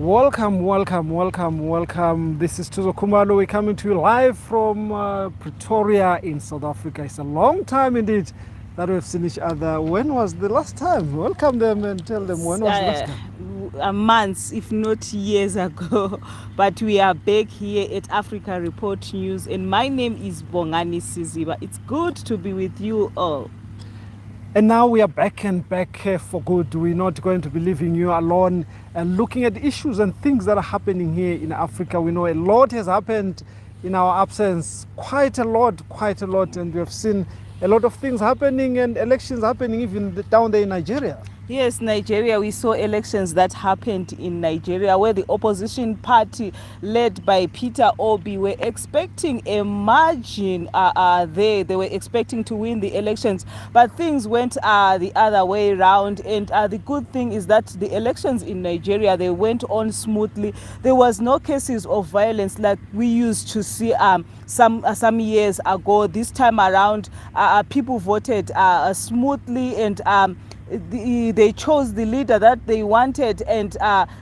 Welcome, welcome, welcome, welcome. This is Tuzo Kumalo. We're coming to you live from Pretoria in South Africa. It's a long time indeed that we've seen each other. When was the last time? Welcome them and tell them when was the last time? Months, if not years ago. But we are back here at Africa Report News, and my name is Bongani Siziba. It's good to be with you all. And now we are back and back for good. We're not going to be leaving you alone and looking at issues and things that are happening here in Africa. We know a lot has happened in our absence, quite a lot, and we have seen a lot of things happening and elections happening even down there in Nigeria. Yes, Nigeria, we saw elections that happened in Nigeria where the opposition party led by Peter Obi were expecting a margin there. They were expecting to win the elections, but things went the other way around. And the good thing is that the elections in Nigeria, they went on smoothly. There was no cases of violence like we used to see some years ago. This time around, people voted smoothly, and they chose the leader that they wanted, and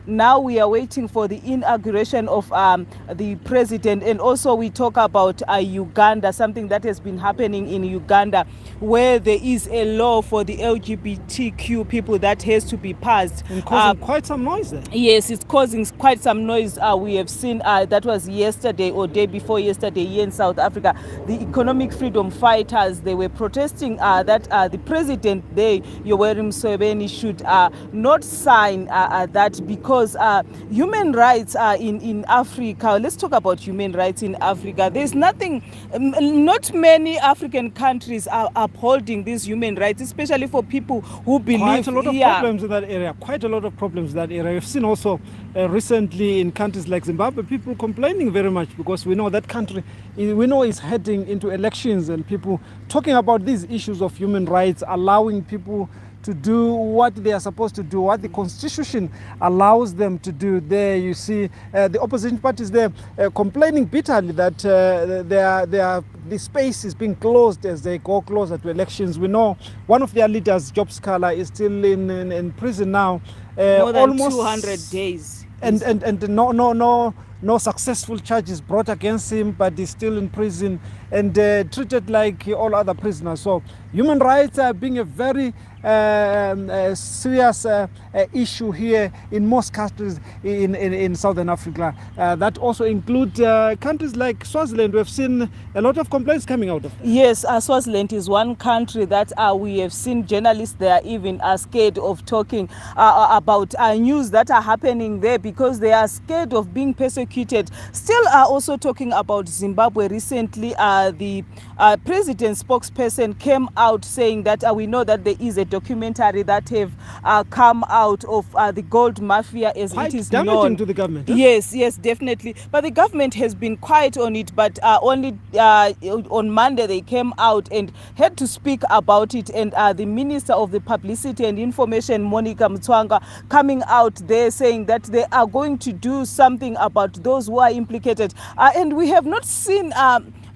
now we are waiting for the inauguration of the president. And also we talk about Uganda, something that has been happening in Uganda, where there is a law for the LGBTQ people that has to be passed. And causing quite some noise there. Yes, it's causing quite some noise. We have seen that was yesterday or day before yesterday here in South Africa. The economic freedom fighters, they were protesting that the president there, Yoweri Museveni, should not sign that, because human rights in Africa, let's talk about human rights in Africa. There's nothing, not many African countries are upholding these human rights, especially for people who believe. Quite a lot of problems in that area, quite a lot of problems in that area. We've seen also recently in countries like Zimbabwe, people complaining very much because we know that country, we know is heading into elections, and people talking about these issues of human rights, allowing people to do what they are supposed to do, what the constitution allows them to do. There you see the opposition parties there complaining bitterly that the space is being closed as they go closer to elections. We know one of their leaders, Job Scala, is still in prison now. More than almost 200 days. And no successful charges brought against him, but he's still in prison and treated like all other prisoners. So human rights are being a very serious issue here in most countries in Southern Africa. That also include countries like Swaziland. We've seen a lot of complaints coming out of that. Yes, Swaziland is one country that we have seen journalists there even are scared of talking about news that are happening there because they are scared of being persecuted. Still also talking about Zimbabwe recently, the president's spokesperson came out saying that we know that there is a documentary that have come out of the gold mafia, as quite it is damaging known to the government. Huh? Yes, definitely. But the government has been quiet on it, but only on Monday they came out and had to speak about it. And the Minister of the Publicity and Information, Monica Mtswanga, coming out there saying that they are going to do something about those who are implicated. And we have not seen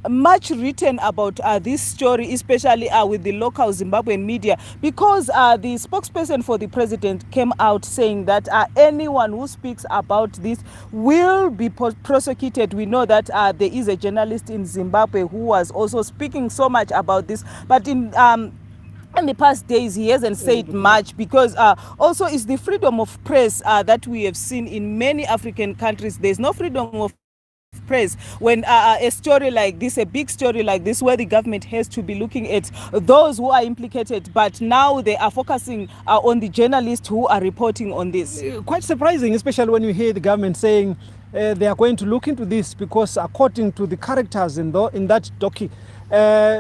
much written about this story, especially with the local Zimbabwean media, because the spokesperson for the president came out saying that anyone who speaks about this will be prosecuted. We know that there is a journalist in Zimbabwe who was also speaking so much about this, but in the past days he hasn't said much, because also it's the freedom of press that we have seen in many African countries. There's no freedom of press when a story like this, a big story like this, where the government has to be looking at those who are implicated, but now they are focusing on the journalists who are reporting on this. Quite surprising, especially when you hear the government saying they are going to look into this, because according to the characters in that docu,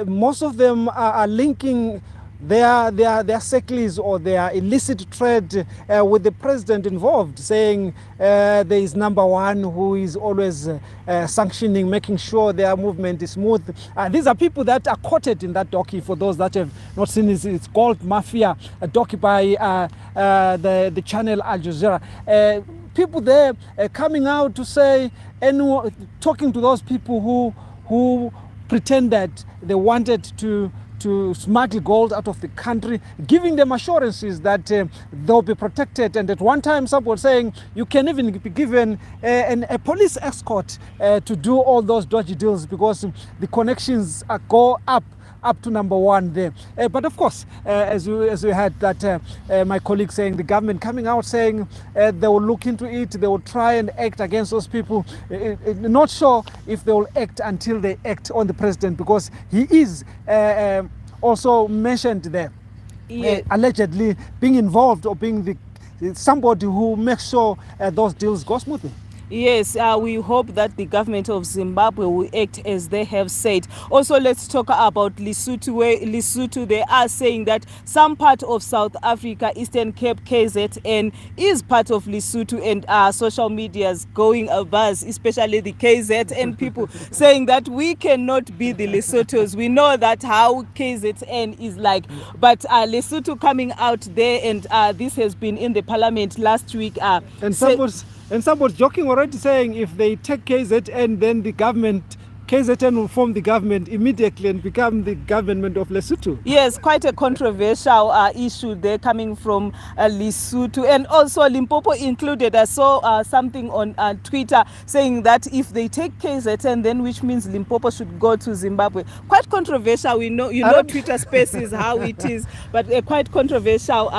most of them are linking their circles or their illicit trade with the president involved, saying there is number one who is always sanctioning, making sure their movement is smooth. These are people that are quoted in that docu. For those that have not seen it, it's called Mafia, a docu by the channel Al Jazeera. People there coming out to say, talking to those people who pretend that they wanted to to smuggle gold out of the country, giving them assurances that they'll be protected. And at one time, some were saying you can even be given a police escort to do all those dodgy deals because the connections go up to number one there. But of course, as we had that my colleague saying, the government coming out saying they will look into it, they will try and act against those people. Not sure if they will act until they act on the president, because he is also mentioned there, allegedly being involved or being somebody who makes sure those deals go smoothly. Yes, we hope that the government of Zimbabwe will act as they have said. Also, let's talk about Lesotho. Lesotho, they are saying that some part of South Africa, Eastern Cape, KZN, is part of Lesotho, and social media is going abuzz, especially the KZN people, saying that we cannot be the Lesothos. We know that how KZN is like, but Lesotho coming out there, and this has been in the parliament last week. And some was joking already, saying if they take KZN, then the government, KZN will form the government immediately and become the government of Lesotho. Yes, quite a controversial issue there coming from Lesotho, and also Limpopo included. I saw something on Twitter saying that if they take KZN, then which means Limpopo should go to Zimbabwe. Quite controversial. We know, Twitter Spaces how it is, but a quite controversial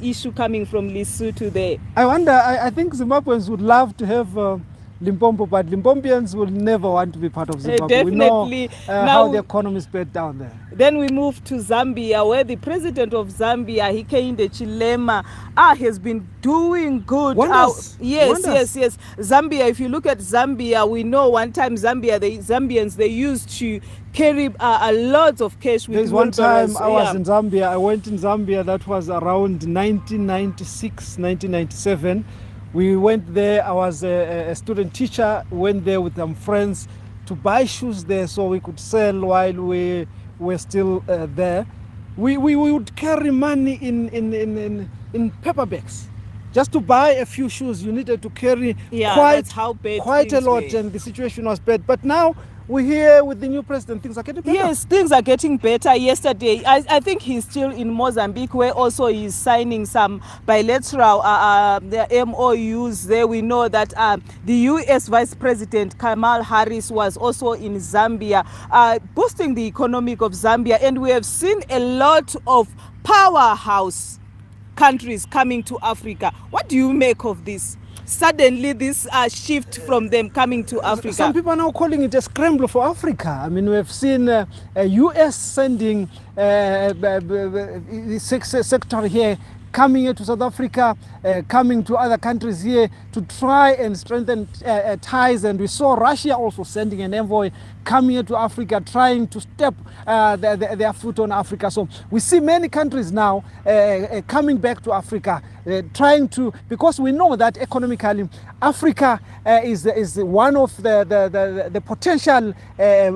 issue coming from Lesotho there. I wonder, I think Zimbabweans would love to have Limpopo, but Limpompians will never want to be part of Zimbabwe. Definitely. We know how the economy is bad down there. Then we move to Zambia, where the president of Zambia, Hakainde Hichilema, has been doing good. Wonders. Yes. Zambia, if you look at Zambia, we know one time the Zambians, they used to carry a lot of cash with There's one time I was in Zambia. I went in Zambia, that was around 1996, 1997. We went there. I was a student teacher, went there with some friends to buy shoes there so we could sell while we were still there. We would carry money in paper bags. Just to buy a few shoes, you needed to carry quite a lot, and the situation was bad. But now we hear with the new president, things are getting better. Yes, things are getting better. Yesterday, I think he's still in Mozambique, where also he's signing some bilateral MOUs there. We know that the US Vice President Kamala Harris was also in Zambia, boosting the economic of Zambia. And we have seen a lot of powerhouse countries coming to Africa. What do you make of this? Suddenly this shift from them coming to Africa. Some people are now calling it a scramble for Africa. I mean, we've seen US sending the sector here, coming here to South Africa, coming to other countries here to try and strengthen ties. And we saw Russia also sending an envoy coming here to Africa, trying to step their foot on Africa. So we see many countries now coming back to Africa, trying to, because we know that economically Africa is one of the potential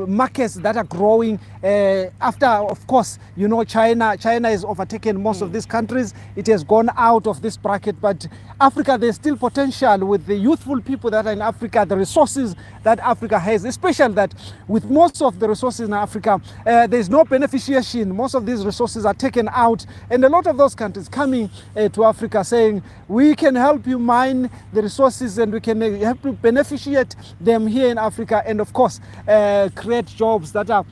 markets that are growing after, of course, China has overtaken most of these countries. It has gone out of this bracket, but Africa, there's still potential with the youthful people that are in Africa, the resources that Africa has, especially that with most of the resources in Africa, there's no beneficiation. Most of these resources are taken out, and a lot of those countries coming to Africa saying, we can help you mine the resources and we can help you beneficiate them here in Africa, and of course, create jobs that are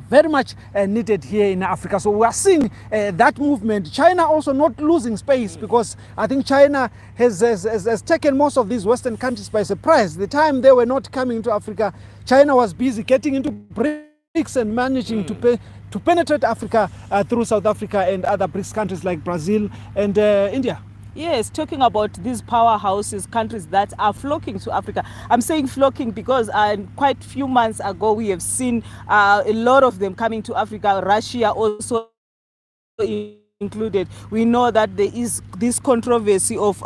very much needed here in Africa. So we are seeing that movement. China also not losing space, because I think China has taken most of these Western countries by surprise. The time they were not coming to Africa, China was busy getting into BRICS and managing to penetrate Africa through South Africa and other BRICS countries like Brazil and India. Yes, talking about these powerhouses, countries that are flocking to Africa. I'm saying flocking because quite a few months ago we have seen a lot of them coming to Africa, Russia also included. We know that there is this controversy of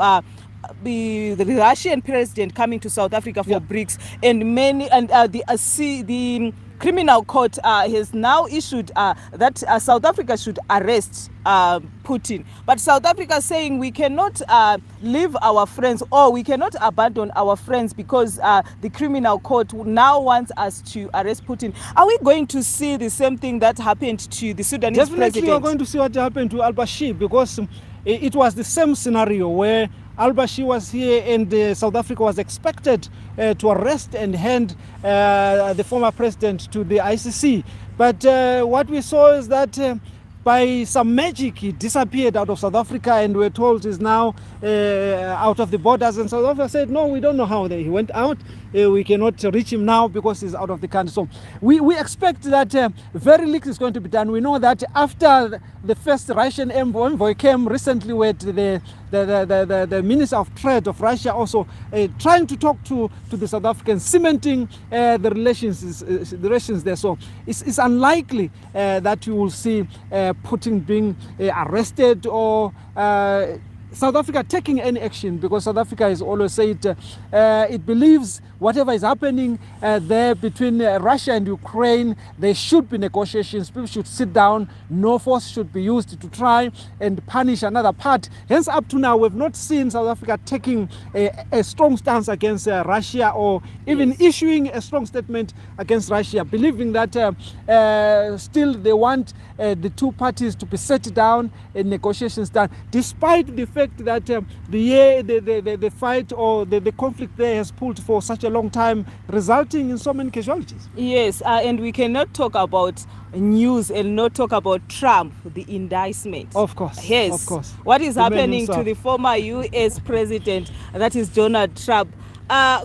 the Russian president coming to South Africa for BRICS, and the criminal court has now issued that South Africa should arrest Putin. But South Africa saying we cannot leave our friends, or we cannot abandon our friends because the criminal court now wants us to arrest Putin. Are we going to see the same thing that happened to the Sudanese Definitely president? You're going to see what happened to al-Bashir, because it was the same scenario where al-Bashir was here and South Africa was expected to arrest and hand the former president to the ICC. But what we saw is that by some magic he disappeared out of South Africa, and we're told he's now out of the borders, and South Africa said no, we don't know how he went out. We cannot reach him now because he's out of the country. So we expect that very little is going to be done. We know that after the first Russian envoy came recently with the Minister of Trade of Russia also trying to talk to the South Africans, cementing the relations there. So it's unlikely that you will see Putin being arrested or South Africa taking any action, because South Africa has always said it believes whatever is happening there between Russia and Ukraine, there should be negotiations. People should sit down. No force should be used to try and punish another part. Hence, up to now, we've not seen South Africa taking a strong stance against Russia, or even issuing a strong statement against Russia, believing that still they want the two parties to be set down and negotiations done, despite the fact that the fight or the conflict there has pulled for such a long time, resulting in so many casualties. Yes, and we cannot talk about news and not talk about Trump, the indictment. Of course. Yes. Of course. What is The man happening himself. to the former US president, that is Donald Trump?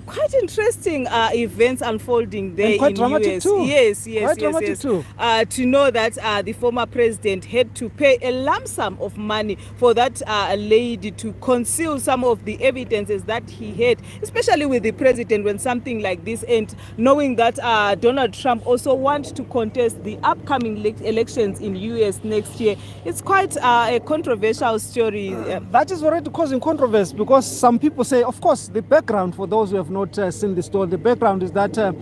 Quite interesting events unfolding there And quite in dramatic US. too. Yes, Quite dramatic yes. too. To know that the former president had to pay a lump sum of money for that lady to conceal some of the evidences that he had, especially with the president when something like this, and knowing that Donald Trump also wants to contest the upcoming elections in US next year. It's quite a controversial story. That is already causing controversy, because some people say, of course, the background, for those who have not seen the story, the background is that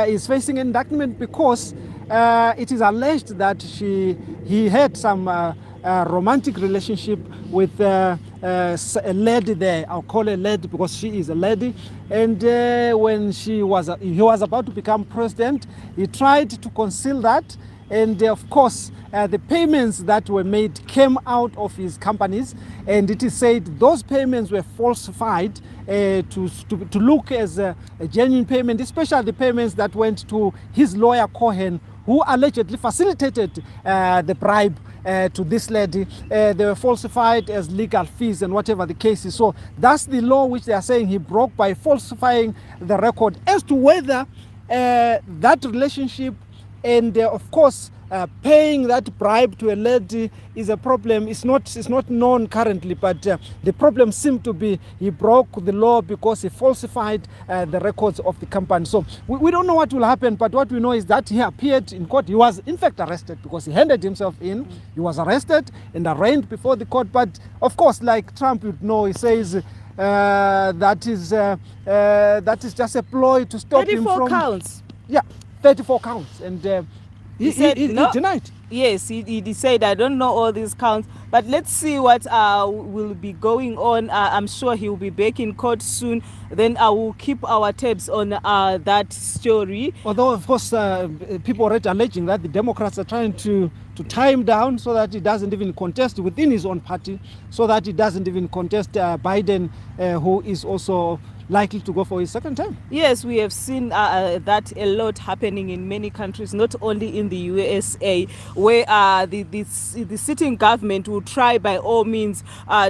he's facing indictment because it is alleged that he had some romantic relationship with a lady there. I'll call her lady because she is a lady. And when he was about to become president, he tried to conceal that. And of course, the payments that were made came out of his companies, and it is said those payments were falsified to look as a genuine payment, especially the payments that went to his lawyer Cohen, who allegedly facilitated the bribe to this lady. They were falsified as legal fees and whatever the case is. So that's the law which they are saying he broke by falsifying the record. As to whether that relationship and of course paying that bribe to a lady is a problem, it's not known currently, but the problem seemed to be he broke the law because he falsified the records of the company. So we don't know what will happen, but what we know is that he appeared in court. He was in fact arrested because he handed himself in. He was arrested and arraigned before the court, but of course, like Trump would know, he says that is just a ploy to stop him 34 from counts. Yeah, 34 counts, and he no. denied. Yes, he said, I don't know all these counts, but let's see what will be going on. I'm sure he will be back in court soon. Then I will keep our tabs on that story. Although, of course, people are already alleging that the Democrats are trying to tie him down so that he doesn't even contest within his own party, so that he doesn't even contest Biden, who is also likely to go for his second term. Yes, we have seen that a lot happening in many countries, not only in the USA, where the sitting government will try by all means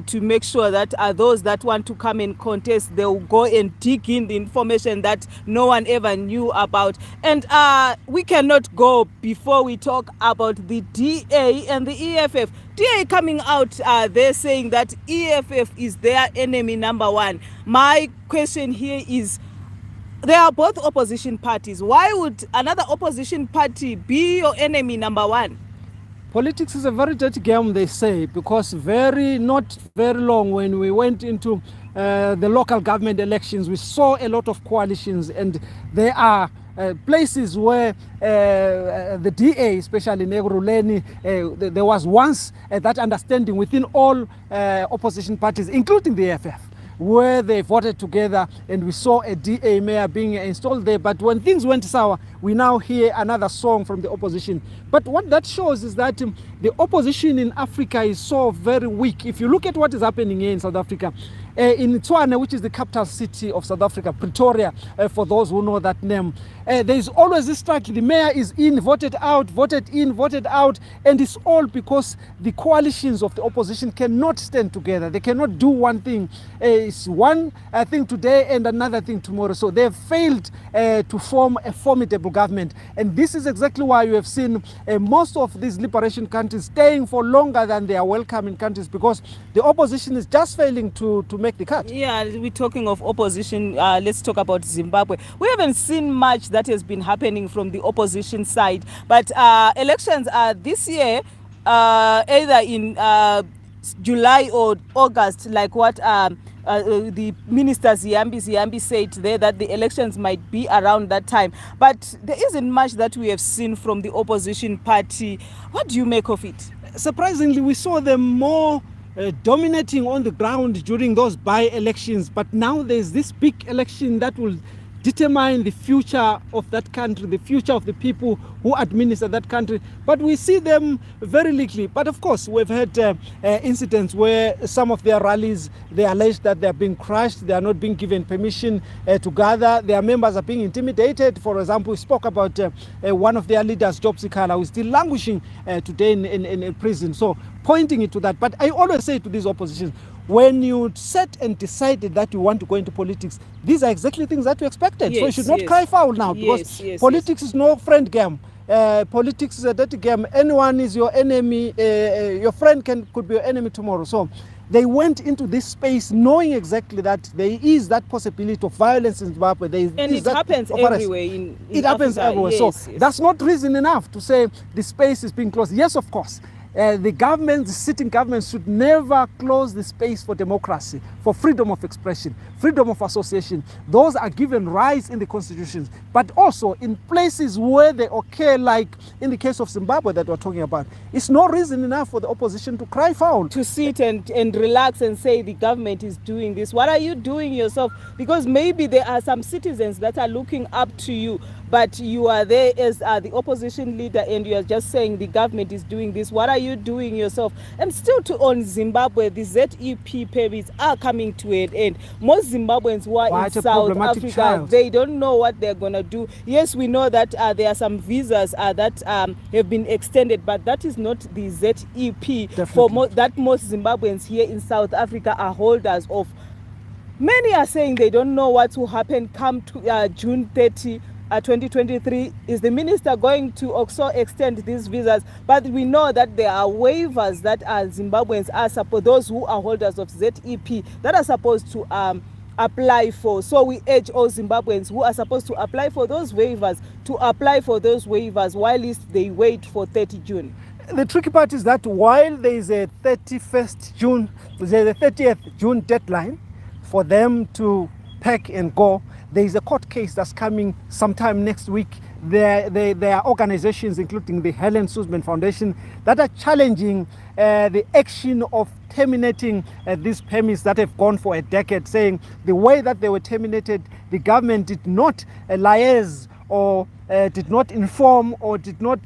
to make sure that those that want to come and contest, they will go and dig in the information that no one ever knew about. And we cannot go before we talk about the DA and the EFF. DA coming out, they're saying that EFF is their enemy number one. My question here is, they are both opposition parties. Why would another opposition party be your enemy number one? Politics is a very dirty game, they say, because not very long when we went into the local government elections, we saw a lot of coalitions, and they are places where the DA, especially Negruleni, there was once that understanding within all opposition parties, including the EFF, where they voted together, and we saw a DA mayor being installed there. But when things went sour, we now hear another song from the opposition. But what that shows is that the opposition in Africa is so very weak. If you look at what is happening here in South Africa, in Tshwane, which is the capital city of South Africa, Pretoria, for those who know that name, there is always this struggle. The mayor is in, voted out, voted in, voted out, and it's all because the coalitions of the opposition cannot stand together. They cannot do one thing. It's one thing today and another thing tomorrow. So they have failed to form a formidable government. And this is exactly why you have seen most of these liberation countries staying for longer than they are welcoming countries, because the opposition is just failing to make the cut. Yeah, we're talking of opposition. Let's talk about Zimbabwe. We haven't seen much that has been happening from the opposition side, but elections are this year, either in July or August, like what the minister Ziyambi said there, that the elections might be around that time. But there isn't much that we have seen from the opposition party. What do you make of it? Surprisingly, we saw them more dominating on the ground during those by-elections, but now there's this big election that will determine the future of that country, the future of the people who administer that country. But we see them very little. But of course, we've had incidents where some of their rallies, they allege that they are being crushed, they are not being given permission to gather, their members are being intimidated. For example, we spoke about one of their leaders, Job Sikala, who is still languishing today in prison. So pointing it to that. But I always say to these oppositions, when you set and decided that you want to go into politics, these are exactly things that you expected. Yes, so you should not cry foul now, because politics is no friend game. Politics is a dirty game. Anyone is your enemy. Your friend could be your enemy tomorrow. So they went into this space knowing exactly that there is that possibility of violence in Zimbabwe. And it happens everywhere. It happens everywhere. Yes, so that's not reason enough to say the space is being closed. Yes, of course. The sitting government should never close the space for democracy, for freedom of expression, freedom of association. Those are given rights in the constitutions, but also in places where they occur, like in the case of Zimbabwe that we're talking about. It's no reason enough for the opposition to cry foul. To sit and relax and say the government is doing this. What are you doing yourself? Because maybe there are some citizens that are looking up to you, but you are there as the opposition leader and you are just saying the government is doing this. What are you doing yourself? And still on Zimbabwe, the ZEP permits are coming to an end. Most Zimbabweans who are in South Africa, they don't know what they're going to do. Yes, we know that there are some visas that have been extended, but that is not the ZEP. For that most Zimbabweans here in South Africa are holders of. Many are saying they don't know what will happen come to June 30. 2023. Is the minister going to also extend these visas? But we know that there are waivers that Zimbabweans are supposed, those who are holders of ZEP, that are supposed to apply for. So we urge all Zimbabweans who are supposed to apply for those waivers to apply for those waivers while they wait for 30 June. The tricky part is that while there is a 31st June, there's a 30th June deadline for them to pack and go, there is a court case that's coming sometime next week. There are organizations, including the Helen Suzman Foundation, that are challenging the action of terminating these permits that have gone for a decade, saying the way that they were terminated, the government did not liaise or did not inform or did not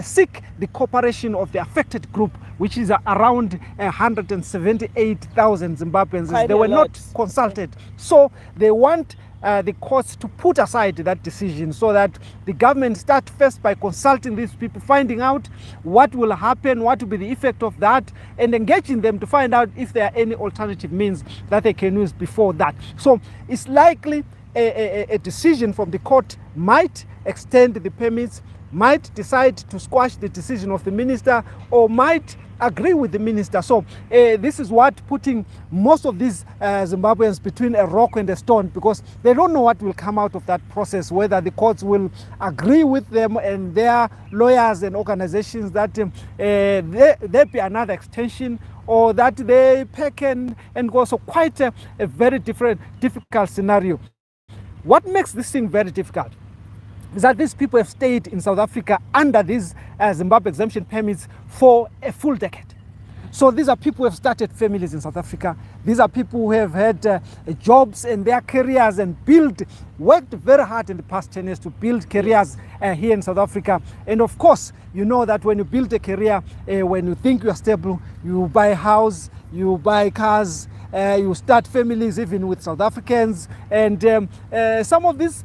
seek the cooperation of the affected group, which is around 178,000 Zimbabweans. They were not consulted. So they want the courts to put aside that decision so that the government start first by consulting these people, finding out what will happen, what will be the effect of that, and engaging them to find out if there are any alternative means that they can use before that. So it's likely a decision from the court might extend the permits, might decide to squash the decision of the minister, or might agree with the minister. So this is what putting most of these Zimbabweans between a rock and a stone, because they don't know what will come out of that process, whether the courts will agree with them and their lawyers and organizations that there be another extension, or that they pack and go. So quite a very difficult scenario. What makes this thing very difficult is that these people have stayed in South Africa under these Zimbabwe exemption permits for a full decade. So these are people who have started families in South Africa. These are people who have had jobs in their careers and worked very hard in the past 10 years to build careers here in South Africa. And of course, you know that when you build a career, when you think you are stable, you buy a house, you buy cars, you start families even with South Africans. And some of these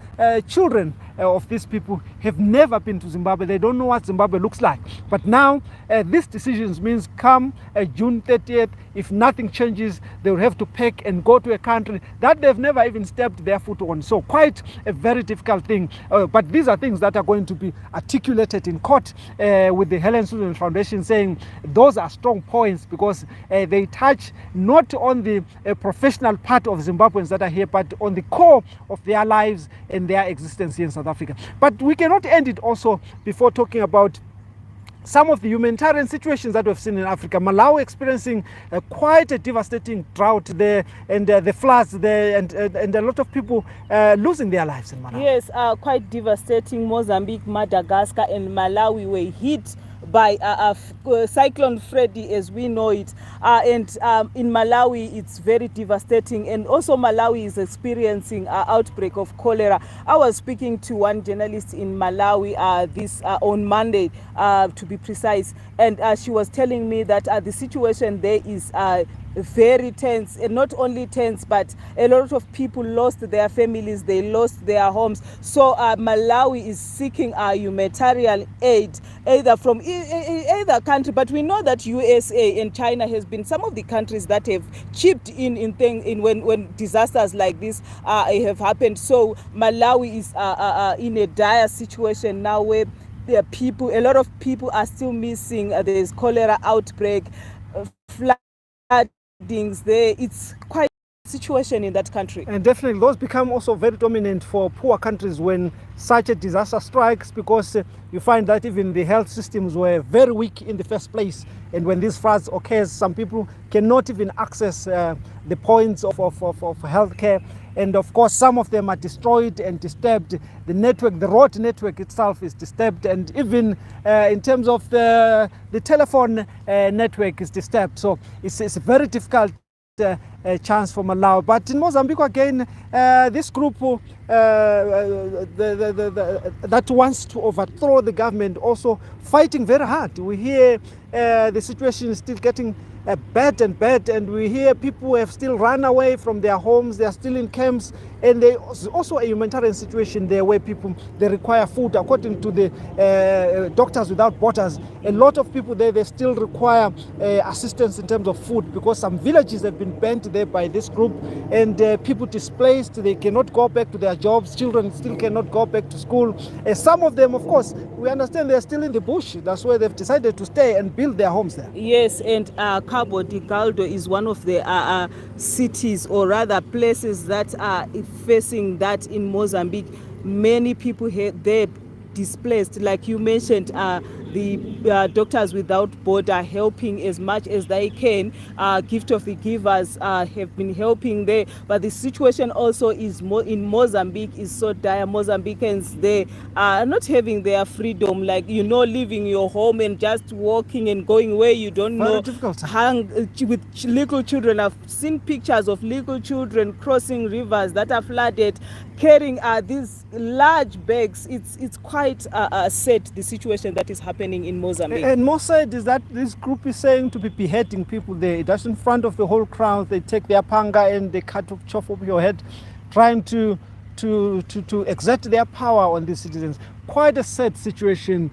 children of these people have never been to Zimbabwe. They don't know what Zimbabwe looks like. But now these decisions means come June 30th, if nothing changes, they will have to pack and go to a country that they've never even stepped their foot on. So quite a very difficult thing. But these are things that are going to be articulated in court with the Helen Suzman Foundation saying those are strong points because they touch not on the professional part of Zimbabweans that are here, but on the core of their lives and their existence here in South Africa. But we cannot end it also before talking about some of the humanitarian situations that we've seen in Africa. Malawi experiencing quite a devastating drought there, and the floods there, and a lot of people losing their lives in Malawi. Yes, quite devastating. Mozambique, Madagascar and Malawi were hit by Cyclone Freddy as we know it, and in Malawi it's very devastating, and also Malawi is experiencing an outbreak of cholera. I was speaking to one journalist in Malawi on Monday to be precise, and she was telling me that the situation there is very tense, and not only tense, but a lot of people lost their families, they lost their homes. So Malawi is seeking humanitarian aid either from either country, but we know that USA and China has been some of the countries that have chipped in when disasters like this have happened. So Malawi is in a dire situation now where a lot of people are still missing. There is cholera outbreak, floodings there. It's quite a situation in that country. And definitely those become also very dominant for poor countries when such a disaster strikes, because you find that even the health systems were very weak in the first place. And when these floods occurs, some people cannot even access the points of healthcare. And of course, some of them are destroyed and disturbed. The network, the road network itself is disturbed. And even in terms of the telephone network is disturbed. So it's a very difficult chance for Malawi. But in Mozambique again, this group that wants to overthrow the government also fighting very hard. We hear the situation is still getting bad and bad, and we hear people have still run away from their homes. They are still in camps, and there's also a humanitarian situation there where people, they require food. According to the Doctors Without Borders, a lot of people there, they still require assistance in terms of food, because some villages have been burnt there by this group, and people displaced, they cannot go back to their jobs. Children still cannot go back to school. Some of them, of course, we understand they're still in the bush. That's where they've decided to stay and build their homes there. Yes, and Cabo Delgado is one of the cities, or rather places, that are facing that in Mozambique. Many people there displaced, like you mentioned. The Doctors Without Borders helping as much as they can. Gift of the Givers have been helping there, but the situation also is in Mozambique is so dire. Mozambicans, they are not having their freedom, like, you know, leaving your home and just walking and going where you don't know. With little children, I've seen pictures of little children crossing rivers that are flooded, carrying these large bags. It's quite sad, the situation that is happening in Mozambique. And more sad is that this group is saying to be beheading people there. Just in front of the whole crowd, they take their panga and they chop off your head, trying to exert their power on these citizens. Quite a sad situation.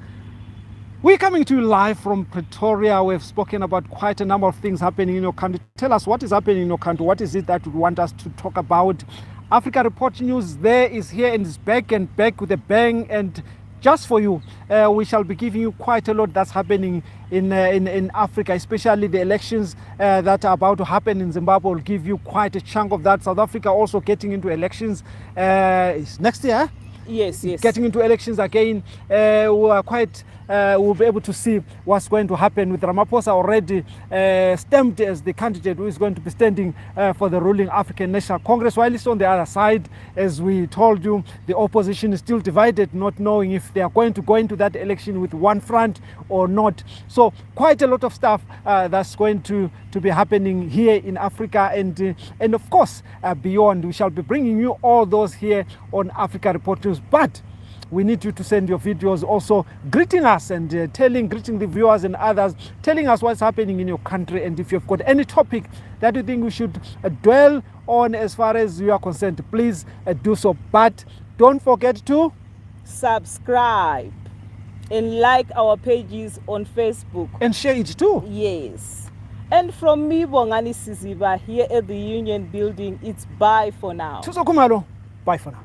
We're coming to you live from Pretoria. We've spoken about quite a number of things happening in your country. Tell us what is happening in your country. What is it that you want us to talk about? Africa Report News there is here and is back with a bang, and just for you, we shall be giving you quite a lot that's happening in Africa, especially the elections that are about to happen in Zimbabwe will give you quite a chunk of that. South Africa also getting into elections next year. Yes, yes. getting into elections again, we are quite we'll be able to see what's going to happen with Ramaphosa already stamped as the candidate who is going to be standing for the ruling African National Congress, while it's on the other side, as we told you, the opposition is still divided, not knowing if they are going to go into that election with one front or not. So quite a lot of stuff that's going to be happening here in Africa, and of course beyond. We shall be bringing you all those here on Africa Report News, but we need you to send your videos also greeting us and greeting the viewers and others, telling us what's happening in your country, and if you've got any topic that you think we should dwell on as far as you are concerned, please do so. But don't forget to subscribe and like our pages on Facebook and share it too. Yes. And from me, Bongani Siziba, here at the Union Building, it's bye for now. Tusokumalo, bye for now.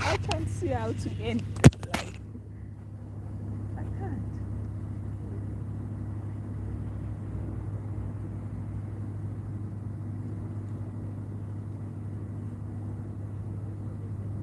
I can't see how to end.